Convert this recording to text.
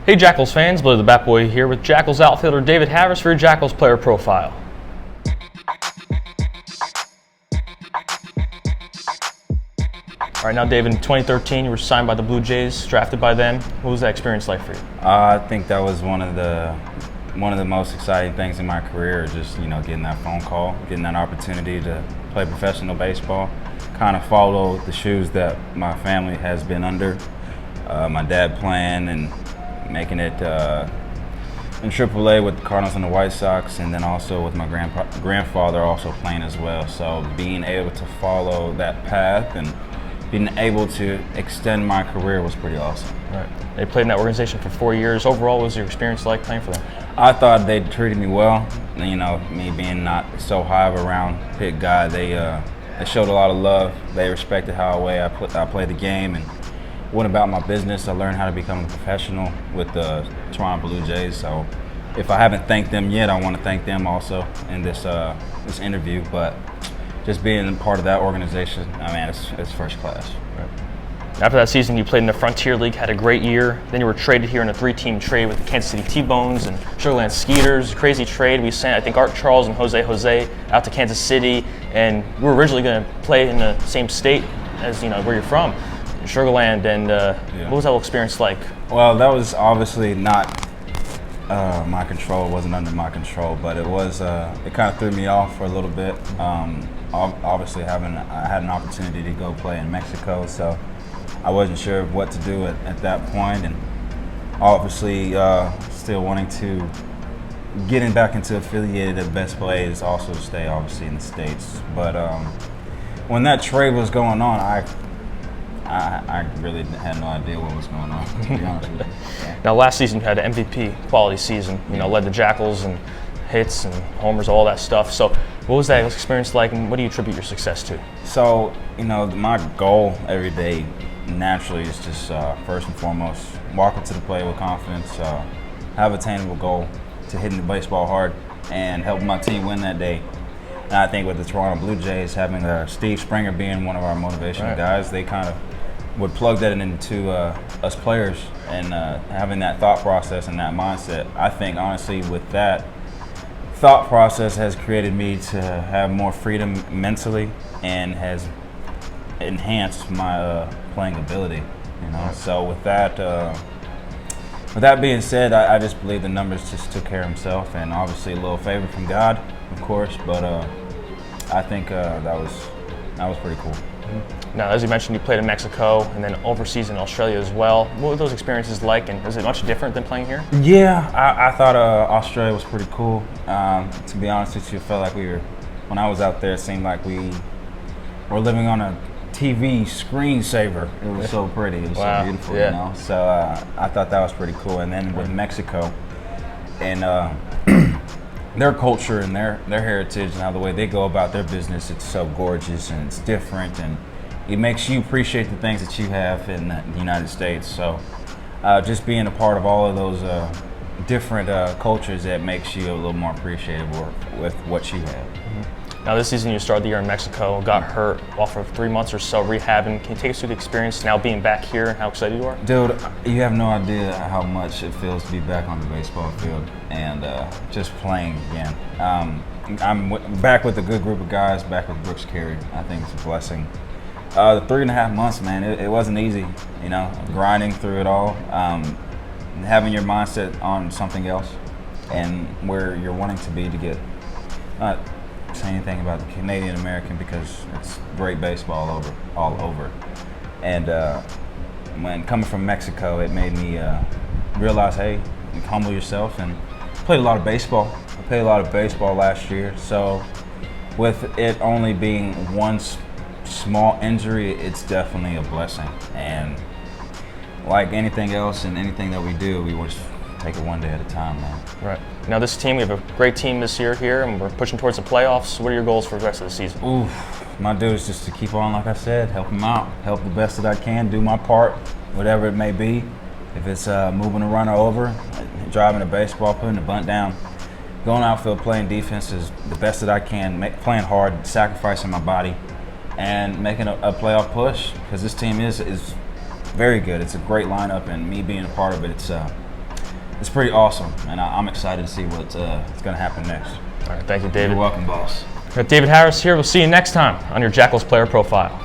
Hey Jackals fans, Billy the Bat Boy here with Jackals outfielder David Havers for your Jackals player profile. All right, now David, in 2013 you were signed by the Blue Jays, drafted by them. What was that experience like for you? I think that was one of the most exciting things in my career, just getting that phone call, getting that opportunity to play professional baseball, kind of follow the shoes that my family has been under. My dad playing and making it in AAA with the Cardinals and the White Sox, and then also with my grandfather also playing as well. So being able to follow that path and being able to extend my career was pretty awesome. Right. They played in that organization for 4 years. Overall, what was your experience like playing for them? I thought they treated me well. Me being not so high of a round pick guy, they showed a lot of love. They respected how I played the game and went about my business. I learned how to become a professional with the Toronto Blue Jays. So if I haven't thanked them yet, I want to thank them also in this interview. But just being part of that organization, it's first class. Right. After that season, you played in the Frontier League, had a great year. Then you were traded here in a 3-team trade with the Kansas City T-Bones and Sugarland Skeeters. Crazy trade. We sent, I think, Art Charles and Jose out to Kansas City, and we were originally going to play in the same state as where you're from, Sugarland. And What was that whole experience like? Well, that was obviously not my control. It wasn't under my control, but it was. It kind of threw me off for a little bit. Obviously, I had an opportunity to go play in Mexico, so I wasn't sure what to do at that point, and obviously still wanting to getting back into affiliated. The best play is also to stay obviously in the States. But when that trade was going on, I really had no idea what was going on, to be honest with you. Yeah. Now, last season you had an MVP quality season. Led the Jackals and hits and homers, all that stuff. So, what was that experience like, and what do you attribute your success to? So, my goal every day naturally is just first and foremost walk up to the plate with confidence, have a attainable goal to hitting the baseball hard and helping my team win that day. And I think with the Toronto Blue Jays, having Steve Springer being one of our motivational guys, they kind of would plug that into us players, and having that thought process and that mindset. I think honestly with that thought process has created me to have more freedom mentally and has enhanced my playing ability. So with that being said, I just believe the numbers just took care of himself, and obviously a little favor from God, of course, but I think that was pretty cool. Now, as you mentioned, you played in Mexico and then overseas in Australia as well. What were those experiences like, and is it much different than playing here? Yeah, I thought Australia was pretty cool. To be honest with you, it felt like when I was out there, it seemed like we were living on a TV screensaver. It was so pretty. It was so beautiful, So I thought that was pretty cool. And then with Mexico and their culture and their heritage and how the way they go about their business, it's so gorgeous and it's different, and it makes you appreciate the things that you have in the United States. So just being a part of all of those different cultures, that makes you a little more appreciative with what you have. Now, this season you started the year in Mexico, got hurt, off for 3 months or so rehabbing. Can you take us through the experience now being back here and how excited you are? Dude, you have no idea how much it feels to be back on the baseball field and just playing again. I'm back with a good group of guys, back with Brooks Carey. I think it's a blessing. The 3.5 months, man, it wasn't easy, grinding through it all, having your mindset on something else and where you're wanting to be to get, not say anything about the Canadian American because it's great baseball all over. And when coming from Mexico, it made me realize, hey, humble yourself, and played a lot of baseball. I played a lot of baseball last year, so with it only being one small injury, it's definitely a blessing. And like anything else and anything that we do, we just take it one day at a time, man. Right. Now this team, we have a great team this year here, and we're pushing towards the playoffs. What are your goals for the rest of the season? My dude is just to keep on, like I said, help them out, help the best that I can, do my part, whatever it may be. If it's moving a runner over, driving a baseball, putting a bunt down, going outfield, playing defense is the best that I can, playing hard, sacrificing my body, and making a playoff push, because this team is very good. It's a great lineup, and me being a part of it, it's pretty awesome, and I'm excited to see what's going to happen next. All right, thank you, David. You're welcome, boss. Got David Harris here. We'll see you next time on your Jackals Player Profile.